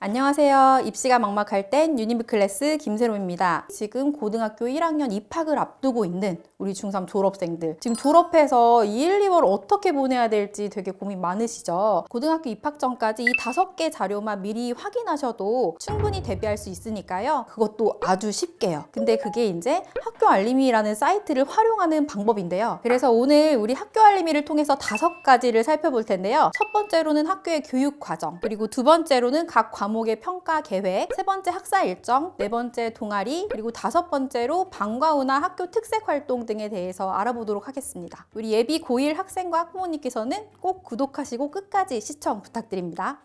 안녕하세요. 입시가 막막할 땐 유니브 클래스 김세롬입니다. 지금 고등학교 1학년 입학을 앞두고 있는 우리 중3 졸업생들, 지금 졸업해서 이 1, 2월 어떻게 보내야 될지 되게 고민 많으시죠? 고등학교 입학 전까지 이 5개 자료만 미리 확인하셔도 충분히 대비할 수 있으니까요. 그것도 아주 쉽게요. 근데 그게 이제 학교 알림이라는 사이트를 활용하는 방법인데요. 그래서 오늘 우리 학교 알림이를 통해서 5가지를 살펴볼 텐데요. 첫 번째로는 학교의 교육 과정, 그리고 두 번째로는 각 과목의 평가 계획, 세 번째 학사 일정, 네 번째 동아리, 그리고 5번째로 방과후나 학교 특색 활동 등에 대해서 알아보도록 하겠습니다. 우리 예비 고1 학생과 학부모님께서는 꼭 구독하시고 끝까지 시청 부탁드립니다.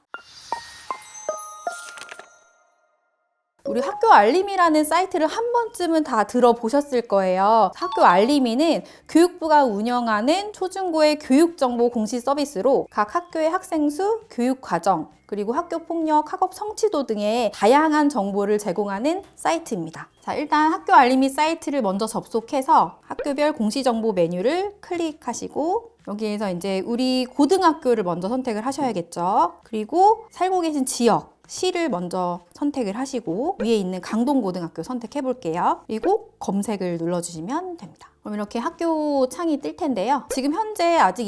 우리 학교 알림이라는 사이트를 한 번쯤은 다 들어보셨을 거예요. 학교 알림이는 교육부가 운영하는 초중고의 교육정보 공시 서비스로 각 학교의 학생 수, 교육 과정, 그리고 학교 폭력, 학업 성취도 등의 다양한 정보를 제공하는 사이트입니다. 자, 일단 학교 알림이 사이트를 먼저 접속해서 학교별 공시정보 메뉴를 클릭하시고 여기에서 이제 우리 고등학교를 먼저 선택을 하셔야겠죠. 그리고 살고 계신 지역, 시를 먼저 선택을 하시고 위에 있는 강동고등학교 선택해 볼게요. 그리고 검색을 눌러주시면 됩니다. 그럼 이렇게 학교 창이 뜰 텐데요. 지금 현재 아직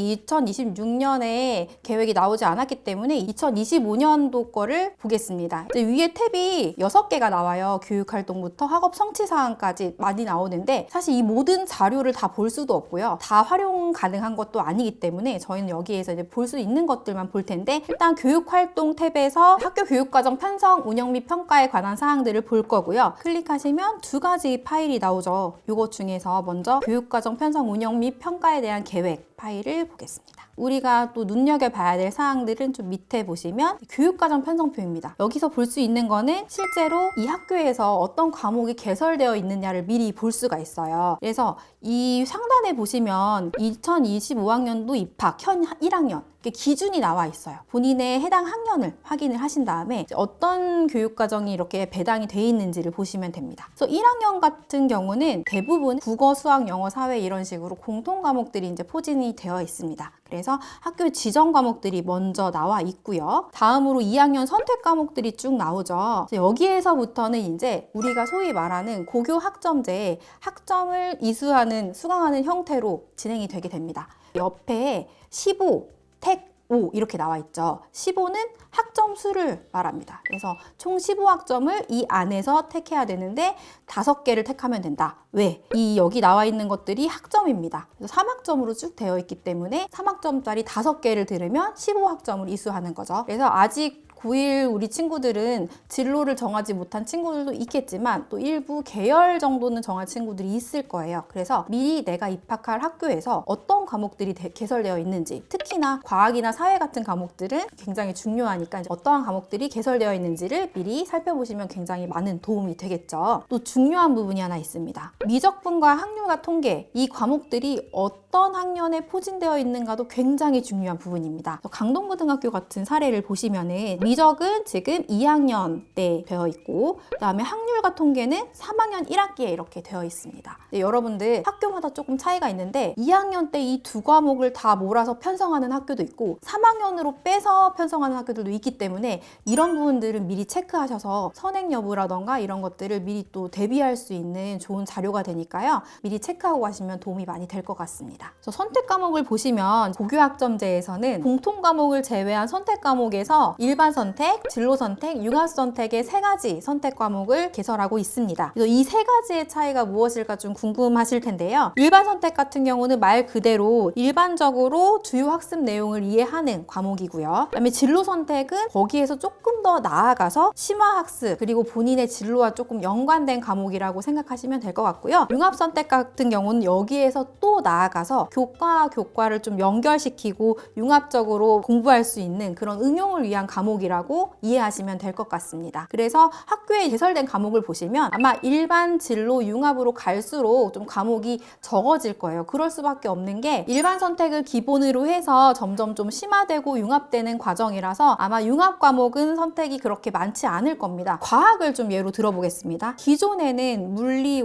2026년에 계획이 나오지 않았기 때문에 2025년도 거를 보겠습니다. 이제 위에 탭이 6개가 나와요. 교육활동부터 학업 성취사항까지 많이 나오는데 사실 이 모든 자료를 다 볼 수도 없고요. 다 활용 가능한 것도 아니기 때문에 저희는 여기에서 이제 볼 수 있는 것들만 볼 텐데 일단 교육활동 탭에서 학교 교육과정 편성, 운영 및 평가에 관한 사항들을 볼 거고요. 클릭하시면 2가지 파일이 나오죠. 이것 중에서 먼저 교육과정 편성, 운영 및 평가에 대한 계획 파일을 보겠습니다. 우리가 또 눈여겨봐야 될 사항들은 좀 밑에 보시면 교육과정 편성표입니다. 여기서 볼 수 있는 거는 실제로 이 학교에서 어떤 과목이 개설되어 있느냐를 미리 볼 수가 있어요. 그래서 이 상단에 보시면 2025학년도 입학 현 1학년 기준이 나와 있어요. 본인의 해당 학년을 확인을 하신 다음에 어떤 교육과정이 이렇게 배당이 돼 있는지를 보시면 됩니다. 그래서 1학년 같은 경우는 대부분 국어, 수학, 영어, 사회 이런 식으로 공통 과목들이 이제 포진이 되어 있습니다. 그래서 학교 지정 과목들이 먼저 나와 있고요. 다음으로 2학년 선택 과목들이 쭉 나오죠. 여기에서부터는 이제 우리가 소위 말하는 고교 학점제에 학점을 이수하는, 수강하는 형태로 진행이 되게 됩니다. 옆에 15, 택 5 이렇게 나와 있죠. 15는 학점 수를 말합니다. 그래서 총 15학점을 이 안에서 택해야 되는데 5개를 택하면 된다. 왜? 여기 나와 있는 것들이 학점입니다. 그래서 3학점으로 쭉 되어 있기 때문에 3학점짜리 5개를 들으면 15학점을 이수하는 거죠. 그래서 아직 고1 우리 친구들은 진로를 정하지 못한 친구들도 있겠지만 또 일부 계열 정도는 정할 친구들이 있을 거예요. 그래서 미리 내가 입학할 학교에서 어떤 과목들이 개설되어 있는지, 특히나 과학이나 사회 같은 과목들은 굉장히 중요하니까 어떠한 과목들이 개설되어 있는지를 미리 살펴보시면 굉장히 많은 도움이 되겠죠. 또 중요한 부분이 하나 있습니다. 미적분과 학률과 통계, 이 과목들이 어떤 학년에 포진되어 있는가도 굉장히 중요한 부분입니다. 강동고등학교 같은 사례를 보시면은 미적은 지금 2학년 때 되어 있고 그 다음에 학률과 통계는 3학년 1학기에 이렇게 되어 있습니다. 여러분들 학교마다 조금 차이가 있는데 2학년 때 이 2과목을 다 몰아서 편성하는 학교도 있고 3학년으로 빼서 편성하는 학교들도 있기 때문에 이런 부분들은 미리 체크하셔서 선행 여부라던가 이런 것들을 미리 또 대비할 수 있는 좋은 자료가 되니까요. 미리 체크하고 가시면 도움이 많이 될 것 같습니다. 선택 과목을 보시면 고교학점제에서는 공통 과목을 제외한 선택 과목에서 일반 선택, 진로 선택, 융합 선택의 3가지 선택 과목을 개설하고 있습니다. 그래서 이 3가지의 차이가 무엇일까 좀 궁금하실 텐데요. 일반 선택 같은 경우는 말 그대로 일반적으로 주요 학습 내용을 이해하는 과목이고요. 그다음에 진로 선택은 거기에서 조금 더 나아가서 심화 학습 그리고 본인의 진로와 조금 연관된 과목이라고 생각하시면 될 것 같고요. 융합 선택 같은 경우는 여기에서 또 나아가서 교과와 교과를 좀 연결시키고 융합적으로 공부할 수 있는 그런 응용을 위한 과목이라고 이해하시면 될 것 같습니다. 그래서 학교에 개설된 과목을 보시면 아마 일반 진로 융합으로 갈수록 좀 과목이 적어질 거예요. 그럴 수밖에 없는 게 일반 선택을 기본으로 해서 점점 좀 심화되고 융합되는 과정이라서 아마 융합 과목은 선택이 그렇게 많지 않을 겁니다. 과학을 좀 예로 들어보겠습니다. 기존에는 물리 1,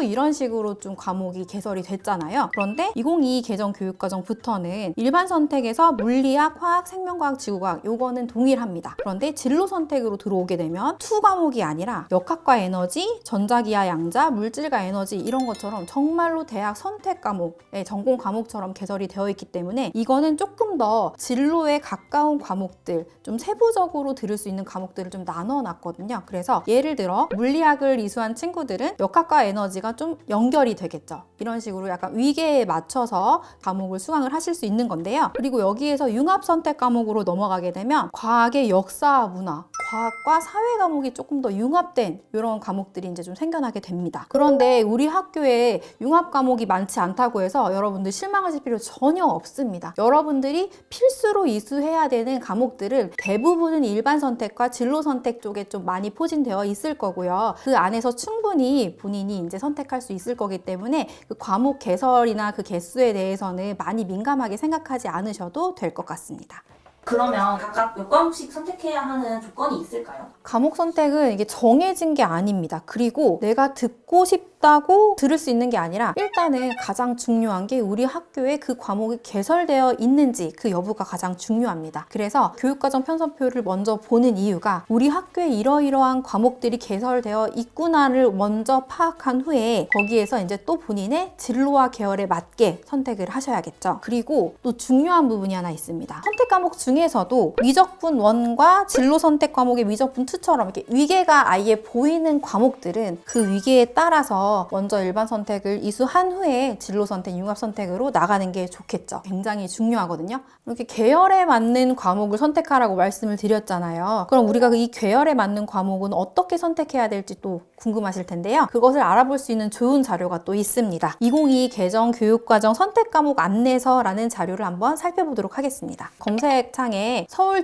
2 이런 식으로 좀 과목이 개설이 됐잖아요. 그런데 2022 개정 교육과정부터는 일반 선택에서 물리학, 화학, 생명과학, 지구과학 요거는 동일합니다. 그런데 진로 선택으로 들어오게 되면 2 과목이 아니라 역학과 에너지, 전자기하 양자, 물질과 에너지 이런 것처럼 정말로 대학 선택 과목, 전공 과목처럼 개설이 되어 있기 때문에 이거는 조금 더 진로에 가까운 과목들, 좀 세부적으로 들을 수 있는 과목들을 좀 나눠 놨거든요. 그래서 예를 들어 물리학을 이수한 친구들은 역학과 에너지가 좀 연결이 되겠죠. 이런 식으로 약간 위계에 맞춰서 과목을 수강을 하실 수 있는 건데요. 그리고 여기에서 융합 선택 과목으로 넘어가게 되면 과학의 역사, 문화, 과학과 사회 과목이 조금 더 융합된 이런 과목들이 이제 좀 생겨나게 됩니다. 그런데 우리 학교에 융합 과목이 많지 않다고 해서 여러분들 실망하실 필요 전혀 없습니다. 여러분들이 필수로 이수해야 되는 과목들은 대부분은 일반 선택과 진로 선택 쪽에 좀 많이 포진되어 있을 거고요. 그 안에서 충분히 본인이 이제 선택할 수 있을 거기 때문에 그 과목 개설이나 그 개수에 대해서는 많이 민감하게 생각하지 않으셔도 될 것 같습니다. 그러면 각각 몇 과목씩 선택해야 하는 조건이 있을까요? 과목 선택은 이게 정해진 게 아닙니다. 그리고 내가 듣고 싶다고 들을 수 있는 게 아니라 일단은 가장 중요한 게 우리 학교에 그 과목이 개설되어 있는지 그 여부가 가장 중요합니다. 그래서 교육과정 편성표를 먼저 보는 이유가 우리 학교에 이러이러한 과목들이 개설되어 있구나를 먼저 파악한 후에 거기에서 이제 또 본인의 진로와 계열에 맞게 선택을 하셔야겠죠. 그리고 또 중요한 부분이 하나 있습니다. 선택 과목 중에서도 위적분 1과 진로 선택 과목의 위적분 2처럼 이렇게 위계가 아예 보이는 과목들은 그 위계에 따라서 먼저 일반 선택을 이수한 후에 진로 선택, 융합 선택으로 나가는 게 좋겠죠. 굉장히 중요하거든요. 이렇게 계열에 맞는 과목을 선택하라고 말씀을 드렸잖아요. 그럼 우리가 이 계열에 맞는 과목은 어떻게 선택해야 될지 또 궁금하실 텐데요. 그것을 알아볼 수 있는 좋은 자료가 또 있습니다. 2022 개정 교육과정 선택 과목 안내서라는 자료를 한번 살펴보도록 하겠습니다. 검색창에 서울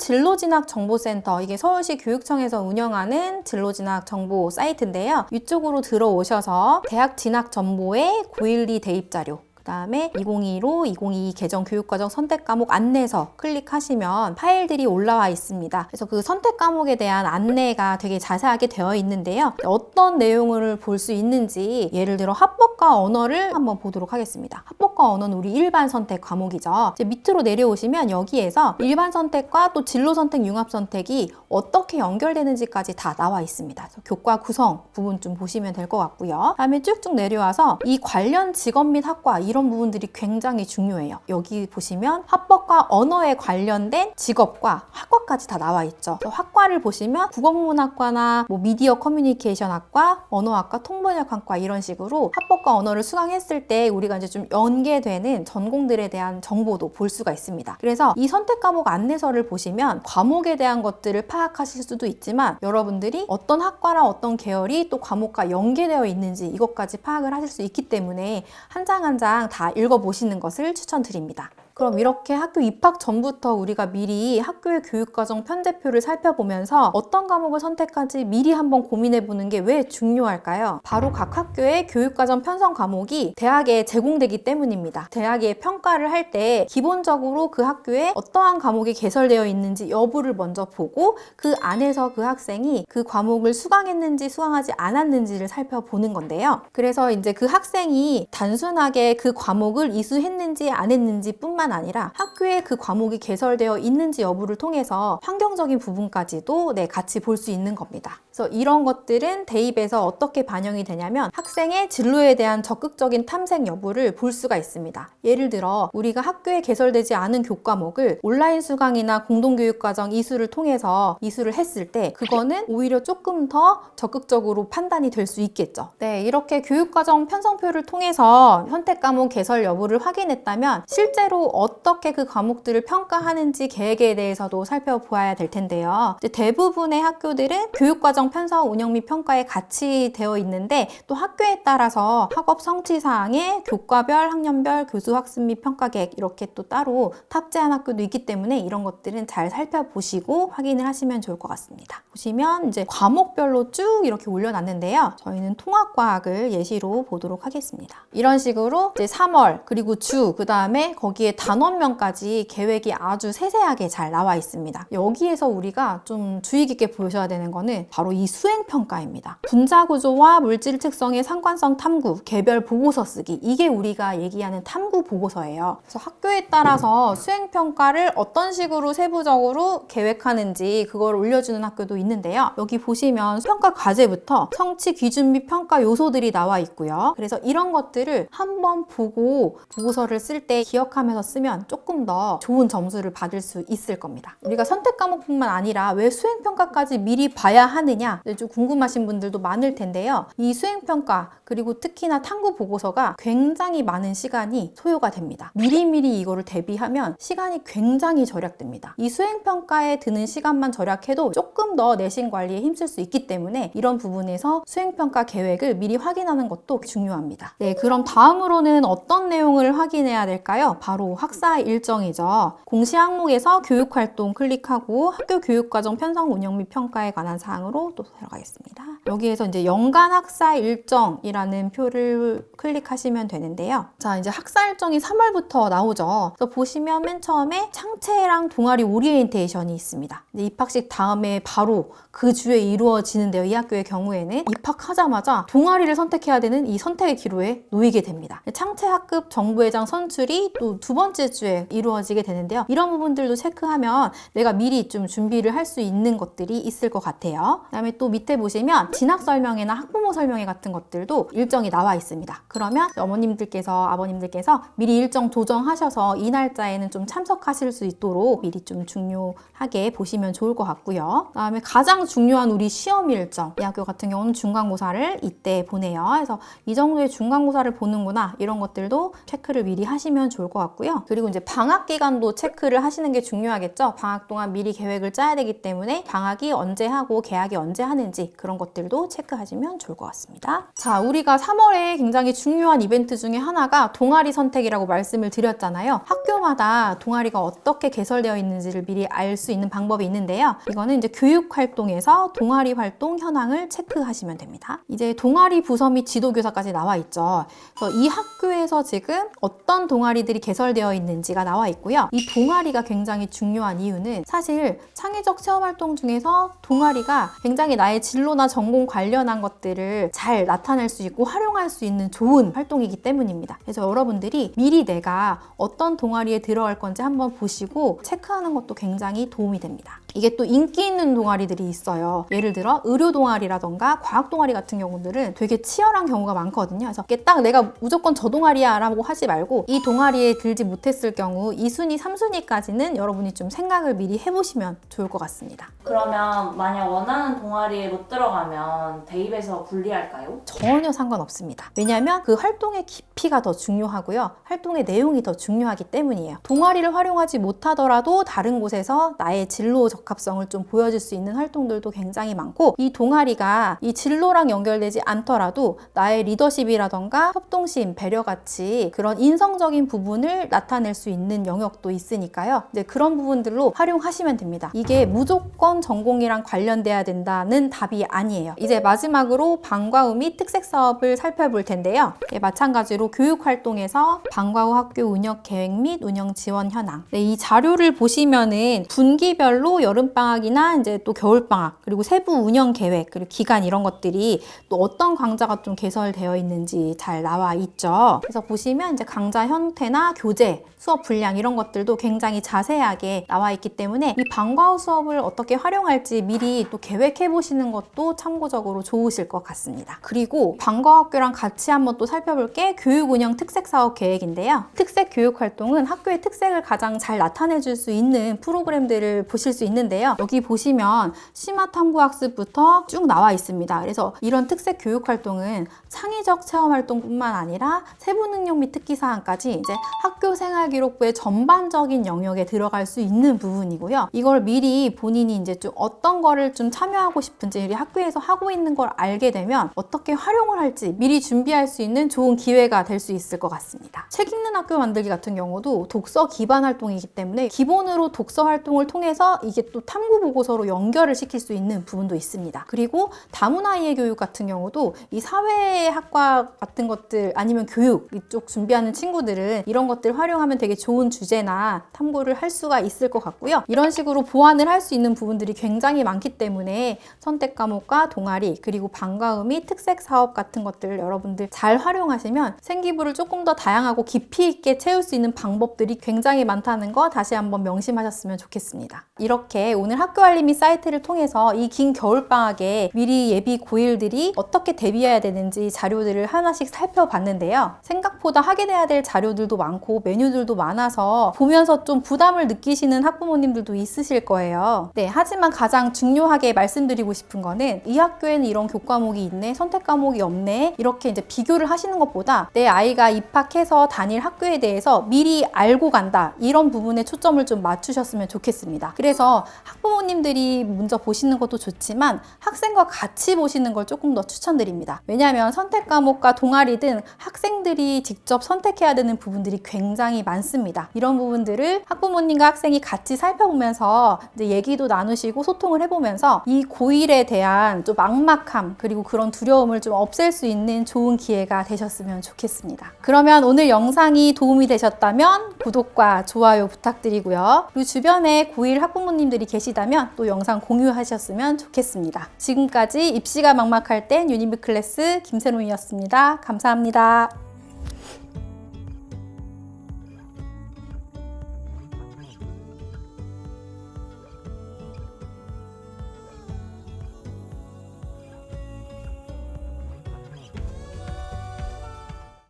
진로진학정보센터, 이게 서울시 교육청에서 운영하는 진로진학 정보 사이트인데요. 이쪽으로 들어오셔서 대학 진학 정보의 912 대입 자료, 그 다음에 2022로 2022 개정 교육과정 선택 과목 안내서 클릭하시면 파일들이 올라와 있습니다. 그래서 그 선택 과목에 대한 안내가 되게 자세하게 되어 있는데요. 어떤 내용을 볼 수 있는지 예를 들어 합법과 언어를 한번 보도록 하겠습니다. 합법과 언어는 우리 일반 선택 과목이죠. 이제 밑으로 내려오시면 여기에서 일반 선택과 또 진로 선택, 융합 선택이 어떻게 연결되는지까지 다 나와 있습니다. 그래서 교과 구성 부분 좀 보시면 될 것 같고요. 다음에 쭉쭉 내려와서 이 관련 직업 및 학과 이런 부분들이 굉장히 중요해요. 여기 보시면 합법과 언어에 관련된 직업과 학과까지 다 나와 있죠. 그래서 학과를 보시면 국어국문학과나 뭐 미디어 커뮤니케이션학과, 언어학과, 통번역학과 이런 식으로 합법과 언어를 수강했을 때 우리가 이제 좀 연계되는 전공들에 대한 정보도 볼 수가 있습니다. 그래서 이 선택 과목 안내서를 보시면 과목에 대한 것들을 파악하실 수도 있지만 여러분들이 어떤 학과랑 어떤 계열이 또 과목과 연계되어 있는지 이것까지 파악을 하실 수 있기 때문에 한 장 한 장 다 읽어보시는 것을 추천드립니다. 그럼 이렇게 학교 입학 전부터 우리가 미리 학교의 교육과정 편제표를 살펴보면서 어떤 과목을 선택할지 미리 한번 고민해보는 게 왜 중요할까요? 바로 각 학교의 교육과정 편성 과목이 대학에 제공되기 때문입니다. 대학에 평가를 할 때 기본적으로 그 학교에 어떠한 과목이 개설되어 있는지 여부를 먼저 보고 그 안에서 그 학생이 그 과목을 수강했는지 수강하지 않았는지를 살펴보는 건데요. 그래서 이제 그 학생이 단순하게 그 과목을 이수했는지 안 했는지 뿐만 아니라 학교에 그 과목이 개설되어 있는지 여부를 통해서 환경적인 부분까지도 같이 볼 수 있는 겁니다. 그래서 이런 것들은 대입에서 어떻게 반영이 되냐면 학생의 진로에 대한 적극적인 탐색 여부를 볼 수가 있습니다. 예를 들어 우리가 학교에 개설되지 않은 교과목을 온라인 수강이나 공동교육과정 이수를 통해서 이수를 했을 때 그거는 오히려 조금 더 적극적으로 판단이 될 수 있겠죠. 네, 이렇게 교육과정 편성표를 통해서 선택 과목 개설 여부를 확인했다면 실제로 어떻게 그 과목들을 평가하는지 계획에 대해서도 살펴보아야 될 텐데요. 이제 대부분의 학교들은 교육과정 편성, 운영 및 평가에 같이 되어 있는데 또 학교에 따라서 학업 성취사항에 교과별, 학년별, 교수 학습 및 평가 계획 이렇게 또 따로 탑재한 학교도 있기 때문에 이런 것들은 잘 살펴보시고 확인을 하시면 좋을 것 같습니다. 보시면 이제 과목별로 쭉 이렇게 올려놨는데요. 저희는 통합과학을 예시로 보도록 하겠습니다. 이런 식으로 이제 3월 그리고 주, 그 다음에 거기에 단원명까지 계획이 아주 세세하게 잘 나와 있습니다. 여기에서 우리가 좀 주의 깊게 보셔야 되는 거는 바로 이 수행평가입니다. 분자구조와 물질 특성의 상관성 탐구, 개별 보고서 쓰기, 이게 우리가 얘기하는 탐구 보고서예요. 그래서 학교에 따라서 수행평가를 어떤 식으로 세부적으로 계획하는지 그걸 올려주는 학교도 있는데요. 여기 보시면 평가 과제부터 성취 기준 및 평가 요소들이 나와 있고요. 그래서 이런 것들을 한번 보고 보고서를 쓸 때 기억하면서 쓰면 조금 더 좋은 점수를 받을 수 있을 겁니다. 우리가 선택 과목뿐만 아니라 왜 수행평가까지 미리 봐야 하느냐, 좀 궁금하신 분들도 많을 텐데요. 이 수행평가 그리고 특히나 탐구 보고서가 굉장히 많은 시간이 소요가 됩니다. 미리미리 이거를 대비하면 시간이 굉장히 절약됩니다. 이 수행평가에 드는 시간만 절약해도 조금 더 내신 관리에 힘쓸 수 있기 때문에 이런 부분에서 수행평가 계획을 미리 확인하는 것도 중요합니다. 네, 그럼 다음으로는 어떤 내용을 확인해야 될까요? 바로 학사 일정이죠. 공시 항목에서 교육활동 클릭하고 학교 교육과정 편성 운영 및 평가에 관한 사항으로 또 들어가겠습니다. 여기에서 이제 연간 학사 일정이라는 표를 클릭하시면 되는데요. 자, 이제 학사 일정이 3월부터 나오죠. 그래서 보시면 맨 처음에 창체랑 동아리 오리엔테이션이 있습니다. 입학식 다음에 바로 그 주에 이루어지는데요. 이 학교의 경우에는 입학하자마자 동아리를 선택해야 되는 이 선택의 기로에 놓이게 됩니다. 창체 학급 정부회장 선출이 또 두 번째 주에 이루어지게 되는데요. 이런 부분들도 체크하면 내가 미리 좀 준비를 할 수 있는 것들이 있을 것 같아요. 그다음에 또 밑에 보시면 진학 설명회나 학부모 설명회 같은 것들도 일정이 나와 있습니다. 그러면 어머님들께서 아버님들께서 미리 일정 조정하셔서 이 날짜에는 좀 참석하실 수 있도록 미리 좀 중요하게 보시면 좋을 것 같고요. 그다음에 가장 중요한 우리 시험 일정, 이 학교 같은 경우는 중간고사를 이때 보내요. 그래서 이 정도의 중간고사를 보는구나, 이런 것들도 체크를 미리 하시면 좋을 것 같고요. 그리고 이제 방학 기간도 체크를 하시는 게 중요하겠죠. 방학 동안 미리 계획을 짜야 되기 때문에 방학이 언제 하고 개학이 언제 하는지 그런 것들도 체크하시면 좋을 것 같습니다. 자, 우리가 3월에 굉장히 중요한 이벤트 중에 하나가 동아리 선택이라고 말씀을 드렸잖아요. 학교마다 동아리가 어떻게 개설되어 있는지를 미리 알 수 있는 방법이 있는데요. 이거는 이제 교육활동에서 동아리 활동 현황을 체크하시면 됩니다. 이제 동아리 부서 및 지도교사까지 나와 있죠. 그래서 이 학교에서 지금 어떤 동아리들이 개설되어 있는지가 나와 있고요. 이 동아리가 굉장히 중요한 이유는 사실 창의적 체험활동 중에서 동아리가 굉장히 나의 진로나 전공 관련한 것들을 잘 나타낼 수 있고 활용할 수 있는 좋은 활동이기 때문입니다. 그래서 여러분들이 미리 내가 어떤 동아리에 들어갈 건지 한번 보시고 체크하는 것도 굉장히 도움이 됩니다. 이게 또 인기 있는 동아리들이 있어요. 예를 들어 의료 동아리라던가 과학 동아리 같은 경우들은 되게 치열한 경우가 많거든요. 그래서 이게 딱 내가 무조건 저 동아리야 라고 하지 말고 이 동아리에 들지 못했을 경우 2순위, 3순위까지는 여러분이 좀 생각을 미리 해보시면 좋을 것 같습니다. 그러면 만약 원하는 동아리에 못 들어가면 대입에서 불리할까요? 전혀 상관없습니다. 왜냐하면 그 활동의 깊이가 더 중요하고요. 활동의 내용이 더 중요하기 때문이에요. 동아리를 활용하지 못하더라도 다른 곳에서 나의 진로 적합성을 좀 보여줄 수 있는 활동들도 굉장히 많고, 이 동아리가 이 진로랑 연결되지 않더라도 나의 리더십이라던가 협동심, 배려같이 그런 인성적인 부분을 나타낼 수 있는 영역도 있으니까요. 이제 그런 부분들로 활용하시면 됩니다. 이게 무조건 전공이랑 관련돼야 된다는 답이 아니에요. 이제 마지막으로 방과 후 및 특색 사업을 살펴볼 텐데요. 마찬가지로 교육활동에서 방과 후 학교 운영 계획 및 운영 지원 현황. 이 자료를 보시면은 분기별로 여름방학이나 이제 또 겨울방학, 그리고 세부 운영 계획, 그리고 기간 이런 것들이 또 어떤 강좌가 좀 개설되어 있는지 잘 나와 있죠. 그래서 보시면 이제 강좌 형태나 교재, 수업 분량 이런 것들도 굉장히 자세하게 나와 있기 때문에 이 방과 후 수업을 어떻게 활용할지 미리 또 계획해 보시는 것도 참고적으로 좋으실 것 같습니다. 그리고 방과 후 학교랑 같이 한번 또 살펴볼 게 교육 운영 특색 사업 계획인데요. 특색 교육 활동은 학교의 특색을 가장 잘 나타내 줄 수 있는 프로그램들을 보실 수 있는데요. 여기 보시면 심화 탐구 학습부터 쭉 나와 있습니다. 그래서 이런 특색 교육 활동은 창의적 체험 활동뿐만 아니라 세부 능력 및 특기 사항까지 이제 학교 생활 기록부의 전반적인 영역에 들어갈 수 있는 부분이고요. 이걸 미리 본인이 이제 좀 어떤 거를 좀 참여하고 싶은지, 우리 학교에서 하고 있는 걸 알게 되면 어떻게 활용을 할지 미리 준비할 수 있는 좋은 기회가 될 수 있을 것 같습니다. 책 읽는 학교 만들기 같은 경우도 독서 기반 활동이기 때문에 기본으로 독서 활동을 통해서 이게 이게 또 탐구 보고서로 연결을 시킬 수 있는 부분도 있습니다. 그리고 다문화이해 교육 같은 경우도 이 사회학과 같은 것들 아니면 교육 이쪽 준비하는 친구들은 이런 것들 활용하면 되게 좋은 주제나 탐구를 할 수가 있을 것 같고요. 이런 식으로 보완을 할 수 있는 부분들이 굉장히 많기 때문에 선택 과목과 동아리 그리고 방과후 및 특색 사업 같은 것들을 여러분들 잘 활용하시면 생기부를 조금 더 다양하고 깊이 있게 채울 수 있는 방법들이 굉장히 많다는 거 다시 한번 명심하셨으면 좋겠습니다. 이렇게 오늘 학교 알림이 사이트를 통해서 이 긴 겨울방학에 미리 예비 고1들이 어떻게 대비해야 되는지 자료들을 하나씩 살펴봤는데요. 생각보다 확인해야 될 자료들도 많고 메뉴들도 많아서 보면서 좀 부담을 느끼시는 학부모님들도 있으실 거예요. 네, 하지만 가장 중요하게 말씀드리고 싶은 거는 이 학교에는 이런 교과목이 있네, 선택 과목이 없네 이렇게 이제 비교를 하시는 것보다 내 아이가 입학해서 다닐 학교에 대해서 미리 알고 간다 이런 부분에 초점을 좀 맞추셨으면 좋겠습니다. 그래서 학부모님들이 먼저 보시는 것도 좋지만 학생과 같이 보시는 걸 조금 더 추천드립니다. 왜냐하면 선택 과목과 동아리 등 학생들이 직접 선택해야 되는 부분들이 굉장히 많습니다. 이런 부분들을 학부모님과 학생이 같이 살펴보면서 이제 얘기도 나누시고 소통을 해보면서 이 고1에 대한 좀 막막함 그리고 그런 두려움을 좀 없앨 수 있는 좋은 기회가 되셨으면 좋겠습니다. 그러면 오늘 영상이 도움이 되셨다면 구독과 좋아요 부탁드리고요. 그리고 주변에 고1 학부모님들이 계시다면 또 영상 공유하셨으면 좋겠습니다. 지금까지 입시가 막막할 땐 유니브 클래스 김세롱이었습니다. 감사합니다.